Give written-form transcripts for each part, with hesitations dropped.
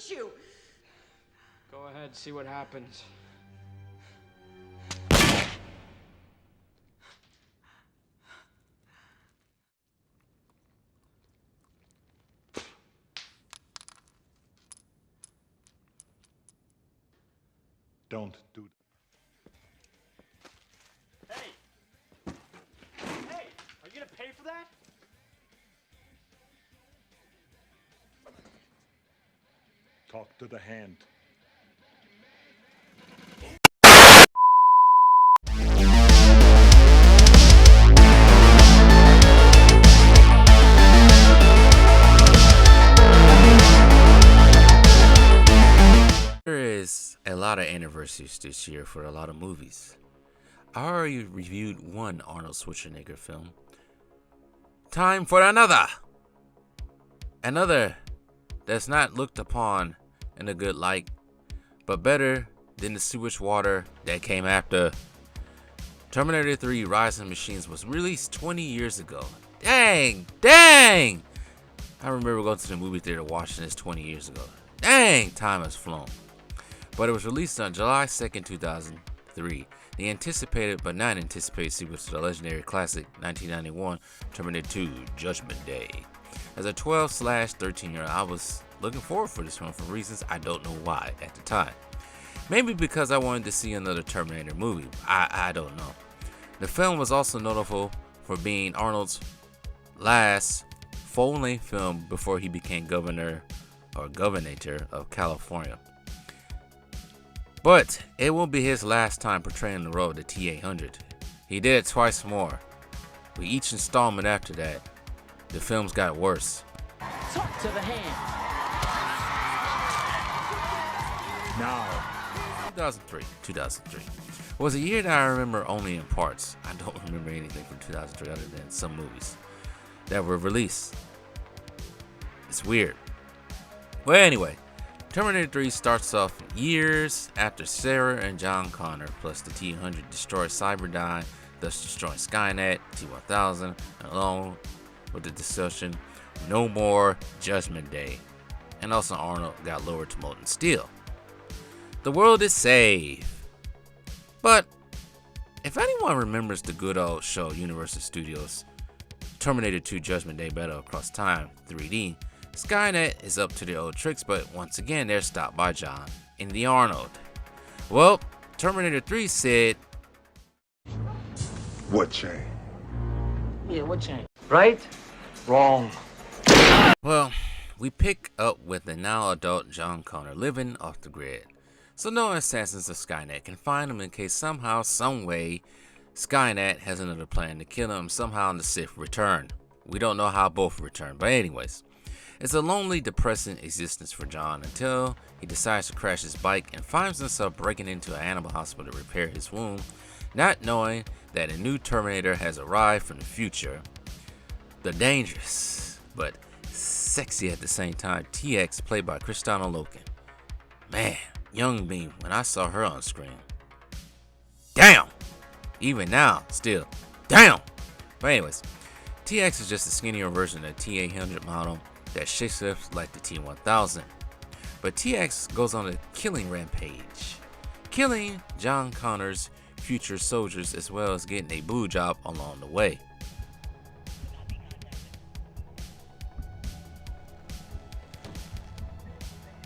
hurt you. Go ahead, see what happens. Don't do that. Hey! Hey! Are you gonna pay for that? Talk to the hand. There is a lot of anniversaries this year for a lot of movies. I already reviewed one Arnold Schwarzenegger film. Time for another! Another that's not looked upon in a good light, but better than the sewage water that came after. Terminator 3 Rise of the Machines was released 20 years ago. Dang! I remember going to the movie theater watching this 20 years ago. Dang! Time has flown. But it was released on July 2nd, 2003. The anticipated but not anticipated sequel to the legendary classic 1991 Terminator 2 Judgment Day. As a 12/13-year-old, I was looking forward for this film for reasons I don't know why at the time. Maybe because I wanted to see another Terminator movie. I don't know. The film was also notable for being Arnold's last full-length film before he became governor of California. But it won't be his last time portraying the role of the T-800. He did it twice more. With each installment after that, the films got worse. Talk to the hand. Now. 2003 was a year that I remember only in parts. I don't remember anything from 2003 other than some movies that were released. It's weird. Well, anyway, Terminator 3 starts off years after Sarah and John Connor plus the T-100 destroy Cyberdyne, thus destroying Skynet, T-1000, along with the destruction No More Judgment Day. And also Arnold got lowered to molten steel. The world is saved. But if anyone remembers the good old show Universal Studios Terminator 2 Judgment Day Battle Across Time 3D, Skynet is up to their old tricks, but once again they're stopped by John in the Arnold. Well, Terminator 3 said, What changed? Yeah, what changed? Right? Wrong. well, we pick up with the now adult John Connor living off the grid. So no assassins of Skynet can find him in case somehow, someway, Skynet has another plan to kill him somehow and the Sith return. We don't know how both return, but anyways. It's a lonely, depressing existence for John until he decides to crash his bike and finds himself breaking into an animal hospital to repair his wound, not knowing that a new Terminator has arrived from the future. The dangerous, but sexy at the same time, TX, played by Kristanna Loken. Man, young me when I saw her on screen. Damn! Even now, still, damn! But anyways, TX is just a skinnier version of the T-800 model that shapeshifts like the T-1000. But TX goes on a killing rampage, killing John Connor's future soldiers as well as getting a boo job along the way.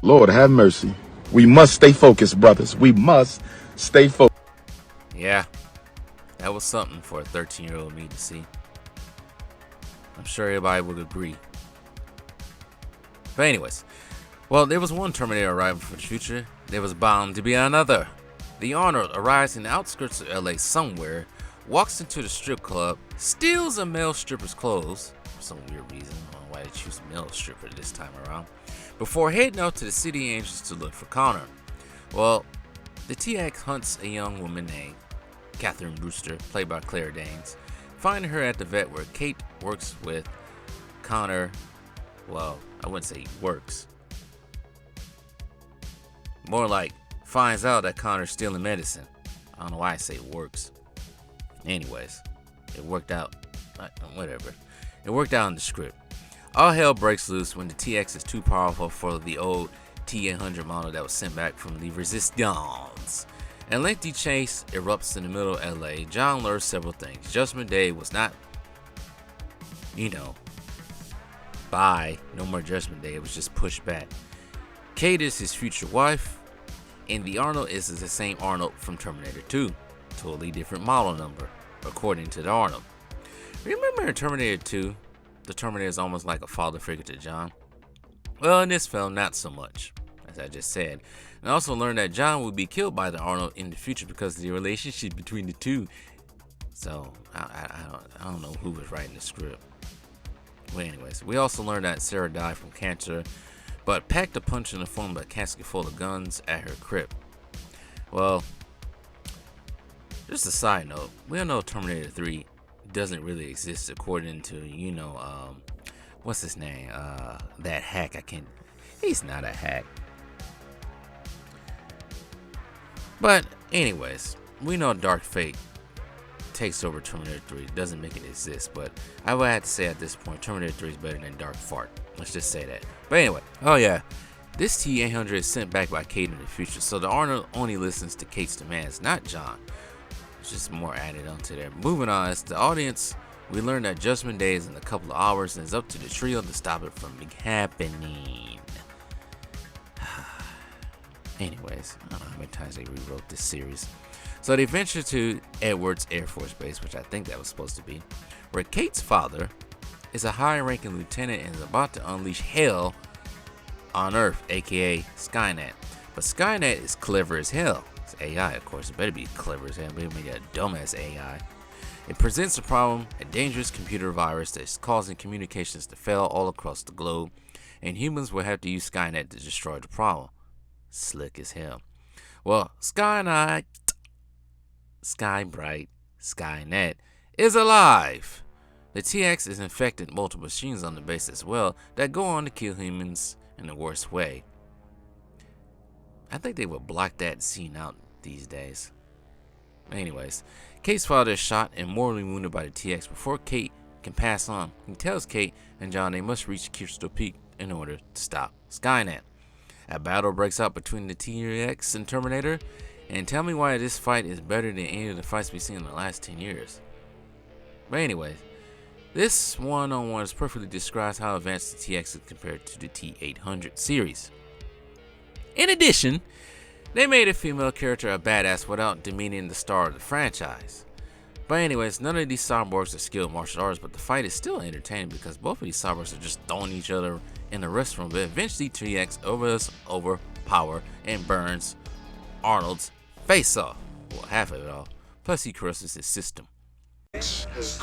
Lord have mercy. We must stay focused, brothers. We must stay focused. Yeah, that was something for a 13-year-old me to see. I'm sure everybody would agree. But anyways, well, there was one Terminator arriving from the future. There was bound to be another. The Arnold arrives in the outskirts of LA somewhere, walks into the strip club, steals a male stripper's clothes, for some weird reason. I don't know why they choose a male stripper this time around, before heading out to the City Angels to look for Connor. Well, the TX hunts a young woman named Catherine Brewster, played by Claire Danes, finding her at the vet where Kate works with Connor. Well, I wouldn't say works. More like finds out that Connor's stealing medicine. I don't know why I say works. Anyways, it worked out. Whatever. It worked out in the script. All hell breaks loose when the TX is too powerful for the old T-800 model that was sent back from the Resistance. A lengthy chase erupts in the middle of LA. John learns several things. Judgment Day was not, bye, no more Judgment Day. It was just pushed back. Kate is his future wife, and the Arnold is the same Arnold from Terminator 2. Totally different model number, according to the Arnold. Remember in Terminator 2, the Terminator is almost like a father figure to John? Well, in this film, not so much, as I just said. And I also learned that John would be killed by the Arnold in the future because of the relationship between the two. So, I don't know who was writing the script. Well, anyways, we also learned that Sarah died from cancer, but packed a punch in the form of a casket full of guns at her crib. Well, just a side note, we all know Terminator 3 doesn't really exist according to, what's his name? That hack. He's not a hack. But anyways, we know Dark Fate takes over Terminator 3. It doesn't make it exist, but I would have to say at this point, Terminator 3 is better than Dark Fart. Let's just say that. But anyway, oh yeah, this T-800 is sent back by Kate in the future, so the Arnold only listens to Kate's demands, not John. It's just more added onto there. Moving on, as the audience, we learn that Judgment Day is in a couple of hours, and it's up to the trio to stop it from happening. Anyways, I don't know how many times they rewrote this series. So they venture to Edwards Air Force Base, which I think that was supposed to be, where Kate's father is a high-ranking lieutenant and is about to unleash hell on Earth, aka Skynet. But Skynet is clever as hell. It's AI, of course. It better be clever as hell. It better be a dumbass AI. It presents a problem, a dangerous computer virus that is causing communications to fail all across the globe, and humans will have to use Skynet to destroy the problem. Slick as hell. Well, Skybright, Skynet is alive. The TX is infected multiple machines on the base as well that go on to kill humans in the worst way. I think they would block that scene out these days. Anyways, Kate's father is shot and mortally wounded by the TX before Kate can pass on. He tells Kate and John they must reach Crystal Peak in order to stop Skynet. A battle breaks out between the TX and Terminator, and tell me why this fight is better than any of the fights we've seen in the last 10 years. But anyways, this one-on-one perfectly describes how advanced the TX is compared to the T-800 series. In addition, they made a female character a badass without demeaning the star of the franchise. But anyways, none of these cyborgs are skilled martial artists, but the fight is still entertaining because both of these cyborgs are just throwing each other in the restroom. But eventually TX overpower and burns Arnold's face off. Well, half of it off. Plus he corrupts his system. Has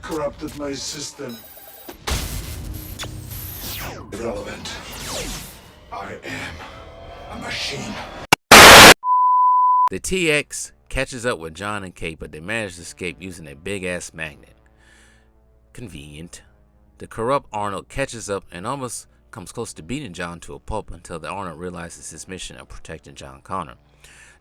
corrupted my system. Irrelevant. I am a machine. The TX catches up with John and Kate, but they manage to escape using a big ass magnet. Convenient. The corrupt Arnold catches up and almost comes close to beating John to a pulp until the Arnold realizes his mission of protecting John Connor.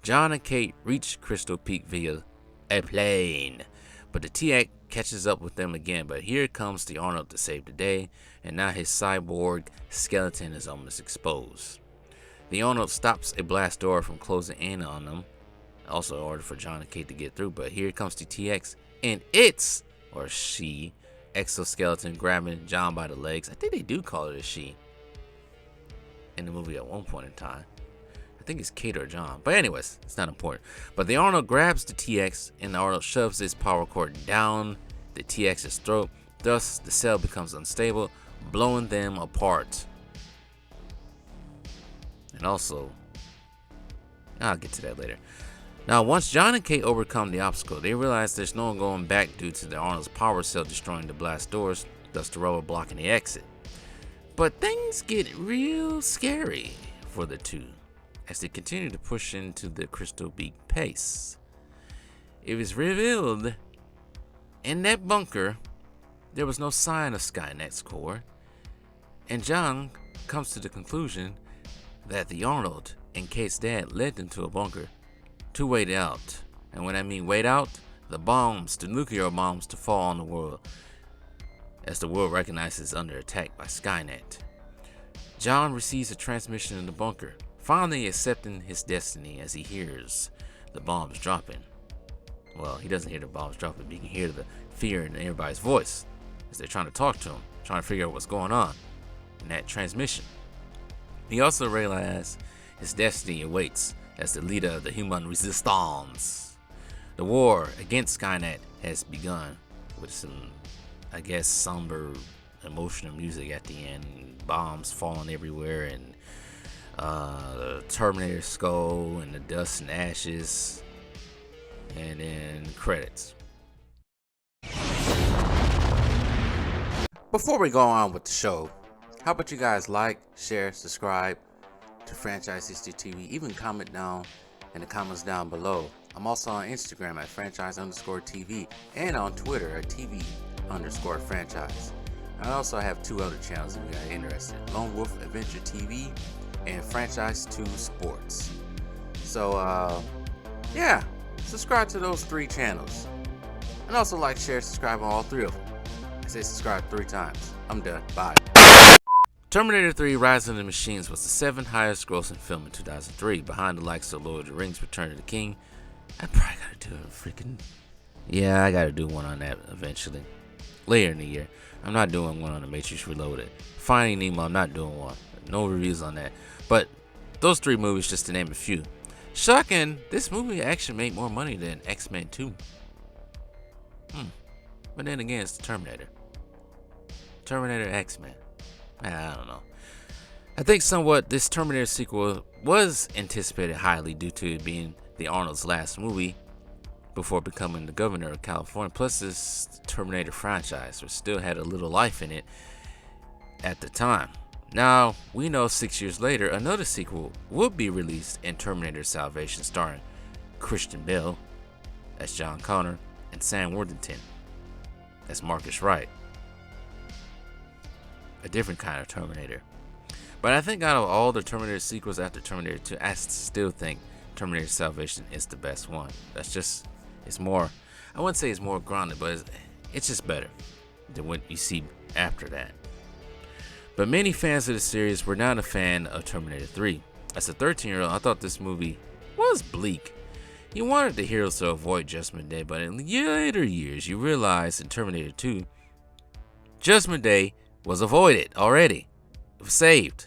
John and Kate reach Crystal Peak via a plane, but the TX catches up with them again. But here comes the Arnold to save the day, and now his cyborg skeleton is almost exposed. The Arnold stops a blast door from closing in on them, also in order for John and Kate to get through. But here comes the TX and its, or she, exoskeleton grabbing John by the legs. I think they do call it a she in the movie at one point in time. I think it's Kate or John, but anyways, it's not important. But the Arnold grabs the TX and the Arnold shoves his power cord down the TX's throat. Thus, the cell becomes unstable, blowing them apart. And also, I'll get to that later. Now, once John and Kate overcome the obstacle, they realize there's no going back due to the Arnold's power cell destroying the blast doors, thus the rubber blocking the exit. But things get real scary for the two as they continue to push into the Crystal Peak base. It was revealed in that bunker there was no sign of Skynet's core, and John comes to the conclusion that the Arnold and Kate's dad led them to a bunker to wait out. And when I mean wait out, the bombs, the nuclear bombs, to fall on the world as the world recognizes it's under attack by Skynet. John receives a transmission in the bunker, finally accepting his destiny as he hears the bombs dropping. Well, he doesn't hear the bombs dropping, but he can hear the fear in everybody's voice as they're trying to talk to him, trying to figure out what's going on in that transmission. He also realizes his destiny awaits as the leader of the human resistance. The war against Skynet has begun with some, I guess, somber, emotional music at the end, bombs falling everywhere, and the Terminator skull and the dust and ashes, and then credits. Before we go on with the show, how about you guys like, share, subscribe to Franchise History TV, even comment down in the comments down below. I'm also on Instagram at franchise_TV and on Twitter at TV_franchise. I also have 2 other channels if you are interested: Lone Wolf Adventure TV and Franchise 2 Sports. So yeah, subscribe to those 3 channels. And also like, share, subscribe on all 3 of them. I say subscribe 3 times. I'm done. Bye. Terminator 3 Rise of the Machines was the 7th highest grossing film in 2003, behind the likes of Lord of the Rings Return of the King. I probably gotta do a freaking... Yeah, I gotta do one on that eventually. Later in the year. I'm not doing one on the Matrix Reloaded. Finding Nemo, I'm not doing one. No reviews on that. But those 3 movies, just to name a few. Shocking, this movie actually made more money than X-Men 2. But then again, it's the Terminator. Terminator X-Men. I don't know. I think somewhat this Terminator sequel was anticipated highly due to it being the Arnold's last movie before becoming the governor of California. Plus, this Terminator franchise, which still had a little life in it at the time. Now, we know 6 years later, another sequel will be released in Terminator Salvation, starring Christian Bale as John Connor and Sam Worthington as Marcus Wright. A different kind of Terminator. But I think out of all the Terminator sequels after Terminator 2, I still think Terminator Salvation is the best one. That's just, it's more, I wouldn't say it's more grounded, but it's just better than what you see after that. But many fans of the series were not a fan of Terminator 3. As a 13-year-old, I thought this movie was bleak. You wanted the heroes to avoid Judgment Day, but in later years, you realized in Terminator 2, Judgment Day was avoided already. It was saved.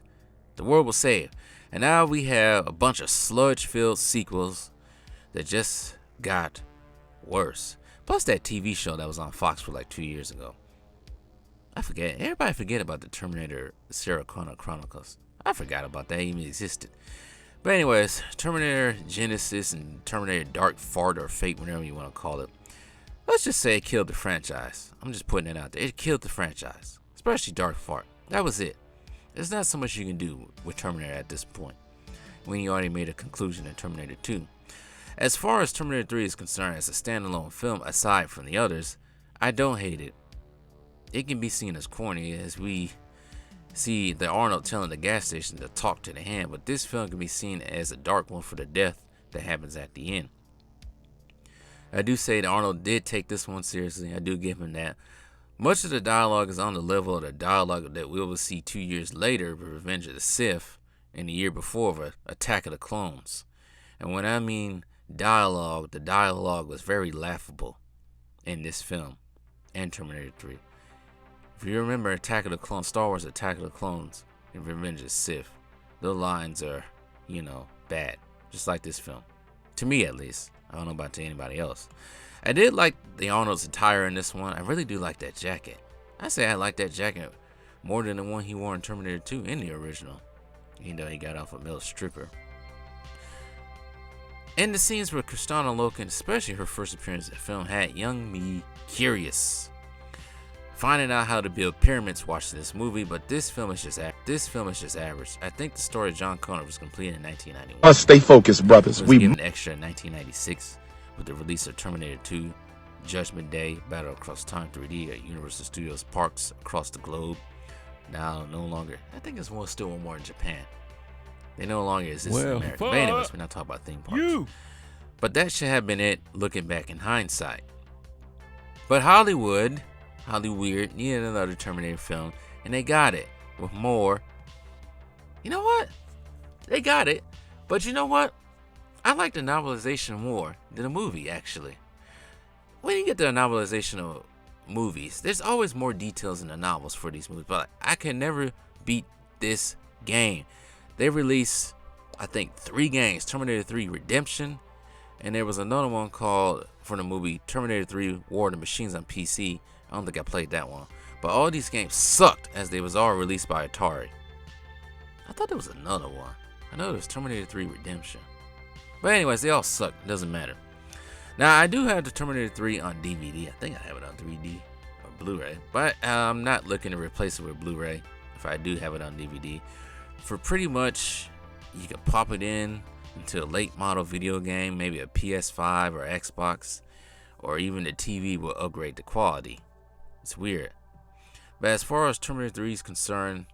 The world was saved. And now we have a bunch of sludge-filled sequels that just got worse. Plus that TV show that was on Fox for like 2 years ago. I forget. Everybody forget about the Terminator Sarah Connor Chronicles. I forgot about that even existed. But anyways, Terminator Genesis and Terminator Dark Fart or Fate, whatever you want to call it. Let's just say it killed the franchise. I'm just putting it out there. It killed the franchise. Especially Dark Fart. That was it. There's not so much you can do with Terminator at this point, when you already made a conclusion in Terminator 2. As far as Terminator 3 is concerned as a standalone film, aside from the others, I don't hate it. It can be seen as corny as we see the Arnold telling the gas station to talk to the hand, but this film can be seen as a dark one for the death that happens at the end. I do say that Arnold did take this one seriously. I do give him that. Much of the dialogue is on the level of the dialogue that we will see 2 years later with Revenge of the Sith and the year before of Attack of the Clones. And when I mean dialogue, the dialogue was very laughable in this film and Terminator 3. If you remember Attack of the Clones, Star Wars Attack of the Clones and Revenge of the Sith, the lines are, bad. Just like this film. To me, at least. I don't know about to anybody else. I did like the Arnold's attire in this one. I really do like that jacket. I say I like that jacket more than the one he wore in Terminator 2 in the original. Even though he got off a male stripper. And the scenes where Kristanna Loken, especially her first appearance in the film, had young me curious. Finding out how to build pyramids watching this movie, but this film is just average. I think the story of John Connor was completed in 1991. Must stay focused, brothers. It was given extra in 1996 with the release of Terminator 2, Judgment Day, Battle Across Time 3D at Universal Studios parks across the globe. Now no longer, I think it's still one more in Japan. They no longer exist in America. But anyways, we're not talking about theme parks. But that should have been it looking back in hindsight. But Hollywood needed another Terminator film, and they got it with more You know what? They got it. But you know what? I like the novelization more than the movie, actually. When you get the novelization of movies, there's always more details in the novels for these movies, but I can never beat this game. They released, I think, 3 games: Terminator 3 Redemption, and there was another one called, for the movie, Terminator 3 War of the Machines on PC. I don't think I played that one. But all these games sucked, as they was all released by Atari. I thought there was another one. I know there was Terminator 3 Redemption. But anyways, they all suck. It doesn't matter. Now, I do have the Terminator 3 on DVD. I think I have it on 3D or Blu-ray. But I'm not looking to replace it with Blu-ray if I do have it on DVD. For pretty much, you can pop it into a late model video game, maybe a PS5 or Xbox, or even the TV will upgrade the quality. It's weird. But as far as Terminator 3 is concerned,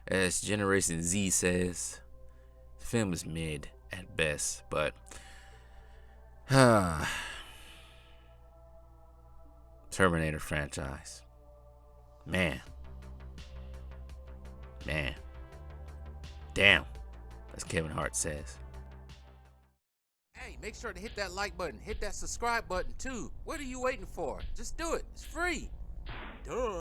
as Generation Z says, the film is mid at best, but Terminator franchise. Man. Damn. As Kevin Hart says. Hey, make sure to hit that like button. Hit that subscribe button too. What are you waiting for? Just do it. It's free. Duh.